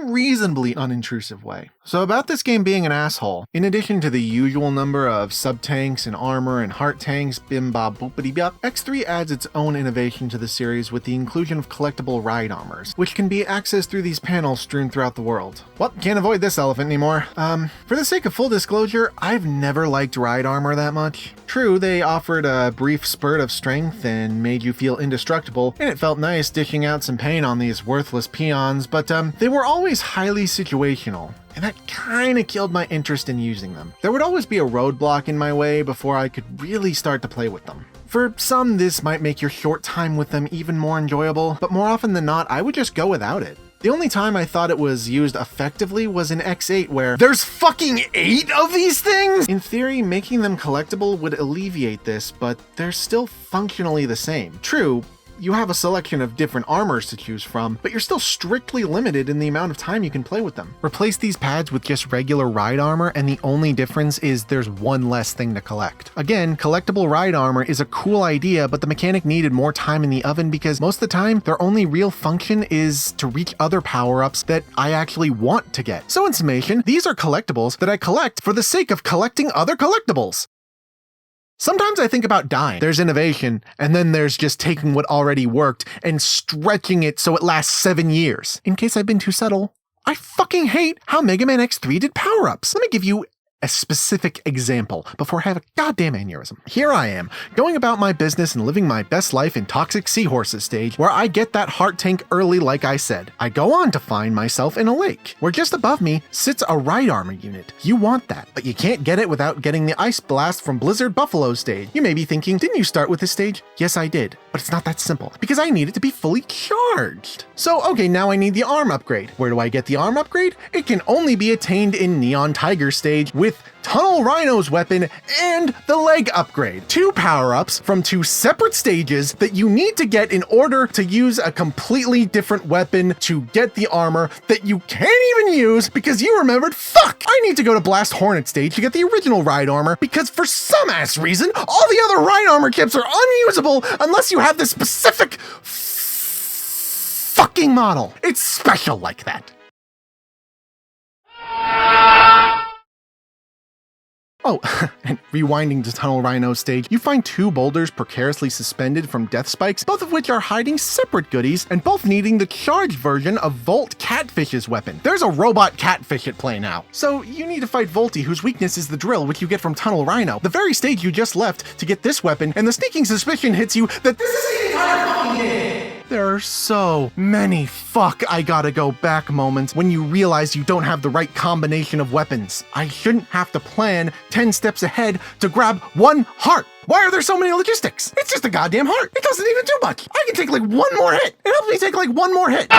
reasonably unintrusive way. So about this game being an asshole, in addition to the usual number of sub-tanks and armor and heart tanks, bim bop boopity bop, X3 adds its own innovation to the series with the inclusion of collectible ride armors, which can be accessed through these panels strewn throughout the world. Well, can't avoid this elephant anymore. For the sake of full disclosure, I've never liked ride armor that much. True, they offered a brief spurt of strength and made you feel indestructible, and it felt nice dishing out some pain on these worthless peons, but they were always highly situational. and that kinda killed my interest in using them. There would always be a roadblock in my way before I could really start to play with them. For some, this might make your short time with them even more enjoyable, but more often than not, I would just go without it. The only time I thought it was used effectively was in X8, where there's fucking 8 of these things! In theory, making them collectible would alleviate this, but they're still functionally the same. True, you have a selection of different armors to choose from, but you're still strictly limited in the amount of time you can play with them. Replace these pads with just regular ride armor, and the only difference is there's one less thing to collect. Again, collectible ride armor is a cool idea, but the mechanic needed more time in the oven because most of the time, their only real function is to reach other power-ups that I actually want to get. So in summation, these are collectibles that I collect for the sake of collecting other collectibles. Sometimes I think about dying. There's innovation, and then there's just taking what already worked and stretching it so it lasts 7 years. In case I've been too subtle, I fucking hate how Mega Man X3 did power-ups. Let me give you a specific example before I have a goddamn aneurysm. Here I am, going about my business and living my best life in Toxic Seahorses stage, where I get that heart tank early like I said. I go on to find myself in a lake, where just above me sits a ride armor unit. You want that, but you can't get it without getting the Ice Blast from Blizzard Buffalo stage. You may be thinking, didn't you start with this stage? Yes, I did, but it's not that simple, because I need it to be fully charged. So, okay, now I need the arm upgrade. Where do I get the arm upgrade? It can only be attained in Neon Tiger stage with Tunnel Rhino's weapon and the leg upgrade. 2 power-ups from 2 separate stages that you need to get in order to use a completely different weapon to get the armor that you can't even use because you remembered, fuck, I need to go to Blast Hornet stage to get the original ride armor because for some ass reason, all the other ride armor kits are unusable unless you have this specific fucking model. It's special like that. Oh, and rewinding to Tunnel Rhino stage, you find 2 boulders precariously suspended from death spikes, both of which are hiding separate goodies, and both needing the charged version of Volt Catfish's weapon. There's a robot catfish at play now. So you need to fight Volty, whose weakness is the drill, which you get from Tunnel Rhino, the very stage you just left to get this weapon, and the sneaking suspicion hits you that this is the entire fucking game! There are so many fuck I gotta go back moments when you realize you don't have the right combination of weapons. I shouldn't have to plan 10 steps ahead to grab 1 heart. Why are there so many logistics? It's just a goddamn heart. It doesn't even do much. I can take like 1 more hit. It helps me take like 1 more hit.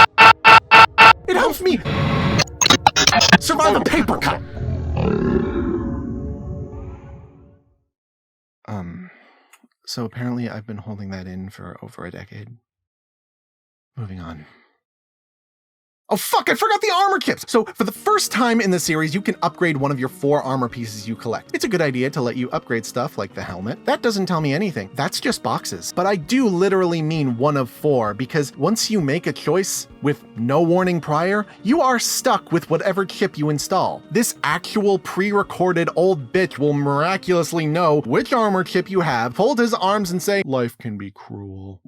It helps me survive a paper cut. So apparently I've been holding that in for over a decade. Moving on. Oh fuck, I forgot the armor chips! So for the first time in the series, you can upgrade one of your 4 armor pieces you collect. It's a good idea to let you upgrade stuff like the helmet. That doesn't tell me anything. That's just boxes. But I do literally mean 1 of 4 because once you make a choice with no warning prior, you are stuck with whatever chip you install. This actual pre-recorded old bitch will miraculously know which armor chip you have, fold his arms and say, "Life can be cruel."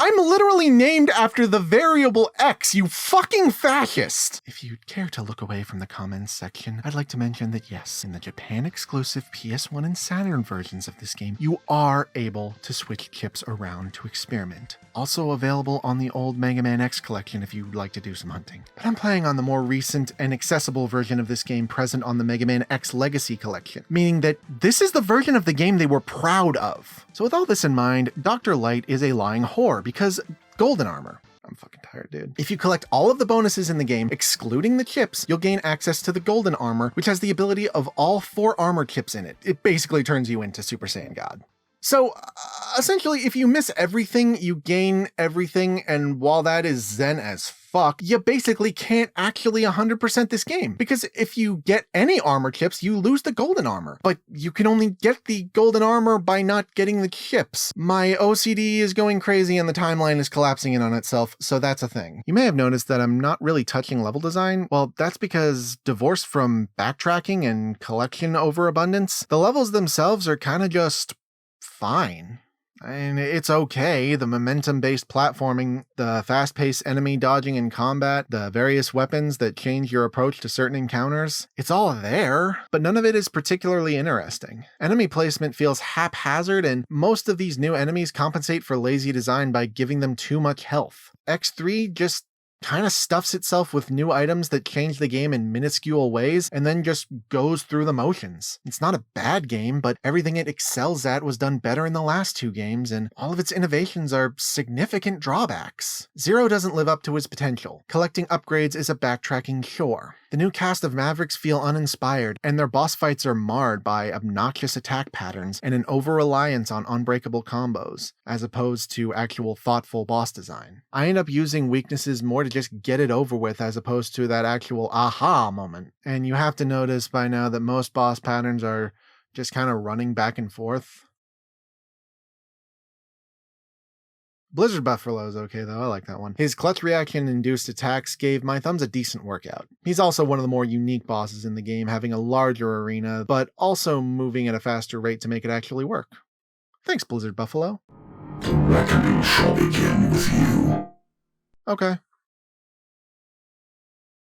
I'm literally named after the variable X, you fucking fascist! If you'd care to look away from the comments section, I'd like to mention that yes, in the Japan-exclusive PS1 and Saturn versions of this game, you are able to switch chips around to experiment. Also available on the old Mega Man X collection if you'd like to do some hunting. But I'm playing on the more recent and accessible version of this game present on the Mega Man X Legacy collection, meaning that this is the version of the game they were proud of. So with all this in mind, Dr. Light is a lying whore because golden armor. I'm fucking tired, dude. If you collect all of the bonuses in the game, excluding the chips, you'll gain access to the golden armor, which has the ability of all 4 armor chips in it. It basically turns you into Super Saiyan God. So, essentially, if you miss everything, you gain everything, and while that is zen as fuck, you basically can't actually 100% this game. Because if you get any armor chips, you lose the golden armor. But you can only get the golden armor by not getting the chips. My OCD is going crazy and the timeline is collapsing in on itself, so that's a thing. You may have noticed that I'm not really touching level design. Well, that's because divorced from backtracking and collection overabundance, the levels themselves are kind of just fine. I mean, it's okay. The momentum-based platforming, the fast-paced enemy dodging in combat, the various weapons that change your approach to certain encounters, it's all there, but none of it is particularly interesting. Enemy placement feels haphazard, and most of these new enemies compensate for lazy design by giving them too much health. X3 just kind of stuffs itself with new items that change the game in minuscule ways and then just goes through the motions. It's not a bad game, but everything it excels at was done better in the last 2 games, and all of its innovations are significant drawbacks. Zero doesn't live up to its potential. Collecting upgrades is a backtracking chore. The new cast of Mavericks feel uninspired, and their boss fights are marred by obnoxious attack patterns and an over-reliance on unbreakable combos, as opposed to actual thoughtful boss design. I end up using weaknesses more to just get it over with as opposed to that actual aha moment. And you have to notice by now that most boss patterns are just kind of running back and forth. Blizzard Buffalo's okay though, I like that one. His clutch reaction-induced attacks gave my thumbs a decent workout. He's also one of the more unique bosses in the game, having a larger arena, but also moving at a faster rate to make it actually work. Thanks, Blizzard Buffalo. The reckoning shall begin with you. Okay.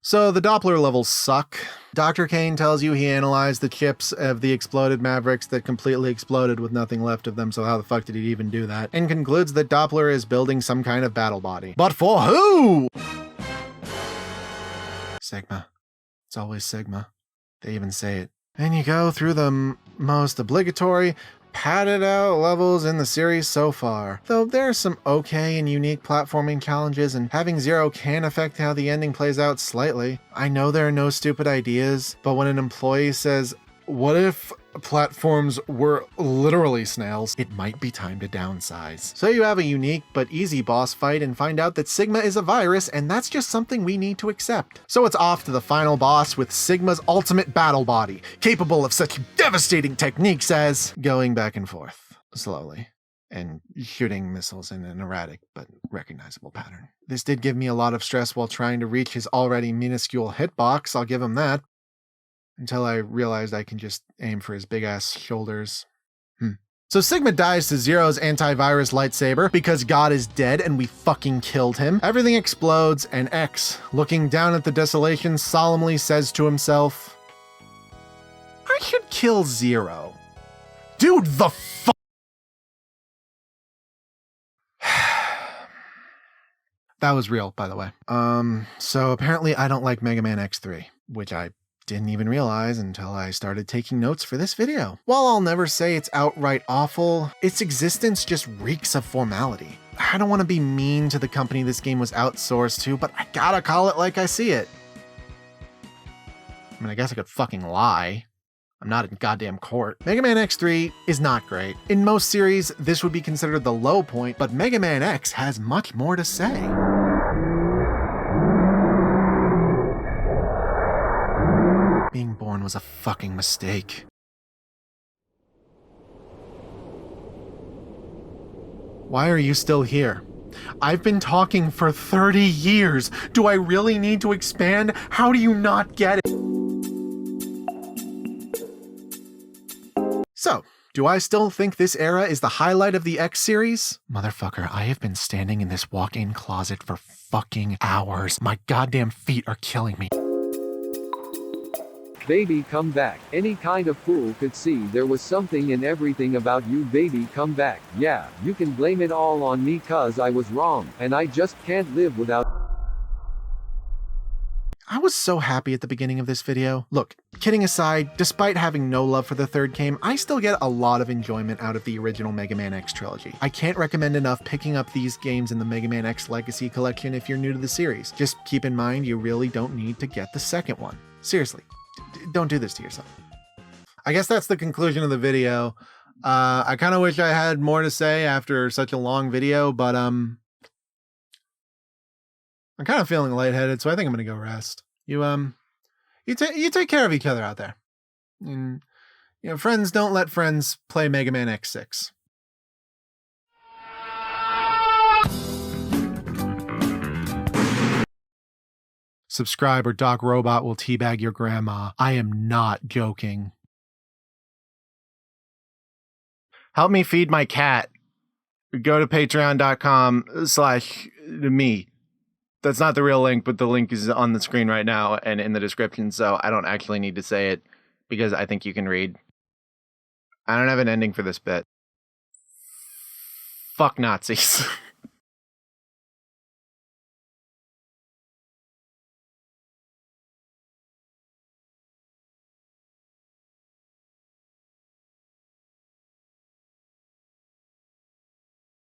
So the Doppler levels suck. Dr. Kane tells you he analyzed the chips of the exploded Mavericks that completely exploded with nothing left of them, so how the fuck did he even do that? And concludes that Doppler is building some kind of battle body. But for who? Sigma. It's always Sigma. They even say it. And you go through the most obligatory, padded out levels in the series so far. Though there are some okay and unique platforming challenges, and having Zero can affect how the ending plays out slightly. I know there are no stupid ideas, but when an employee says, "What if platforms were literally snails?" it might be time to downsize. So you have a unique but easy boss fight and find out that Sigma is a virus, and that's just something we need to accept. So it's off to the final boss with Sigma's ultimate battle body, capable of such devastating techniques as going back and forth slowly and shooting missiles in an erratic but recognizable pattern. This did give me a lot of stress while trying to reach his already minuscule hitbox, I'll give him that. Until I realized I can just aim for his big-ass shoulders. So Sigma dies to Zero's antivirus lightsaber because God is dead and we fucking killed him. Everything explodes, and X, looking down at the desolation, solemnly says to himself, "I should kill Zero." Dude, the fuck? That was real, by the way. So apparently I don't like Mega Man X3, which I didn't even realize until I started taking notes for this video. While I'll never say it's outright awful, its existence just reeks of formality. I don't want to be mean to the company this game was outsourced to, but I gotta call it like I see it. I mean, I guess I could fucking lie. I'm not in goddamn court. Mega Man X3 is not great. In most series, this would be considered the low point, but Mega Man X has much more to say. Being born was a fucking mistake. Why are you still here? I've been talking for 30 years. Do I really need to expand? How do you not get it? So, do I still think this era is the highlight of the X series? Motherfucker, I have been standing in this walk-in closet for fucking hours. My goddamn feet are killing me. Baby, come back. Any kind of fool could see there was something in everything about you. Baby, come back. Yeah, you can blame it all on me cause I was wrong, and I just can't live without. I was so happy at the beginning of this video. Look, kidding aside, despite having no love for the third game, I still get a lot of enjoyment out of the original Mega Man X trilogy. I can't recommend enough picking up these games in the Mega Man X Legacy collection if you're new to the series. Just keep in mind you really don't need to get the second one. Seriously. Don't do this to yourself. I guess that's the conclusion of the video. I kind of wish I had more to say after such a long video, but I'm kind of feeling lightheaded, so I think I'm gonna go rest. You take care of each other out there. And, you know, friends don't let friends play Mega Man X6. Subscribe or Doc Robot will teabag your grandma. I am not joking. Help me feed my cat. Go to patreon.com/me. That's not the real link, but the link is on the screen right now and in the description, so I don't actually need to say it because I think you can read. I don't have an ending for this bit. Fuck Nazis.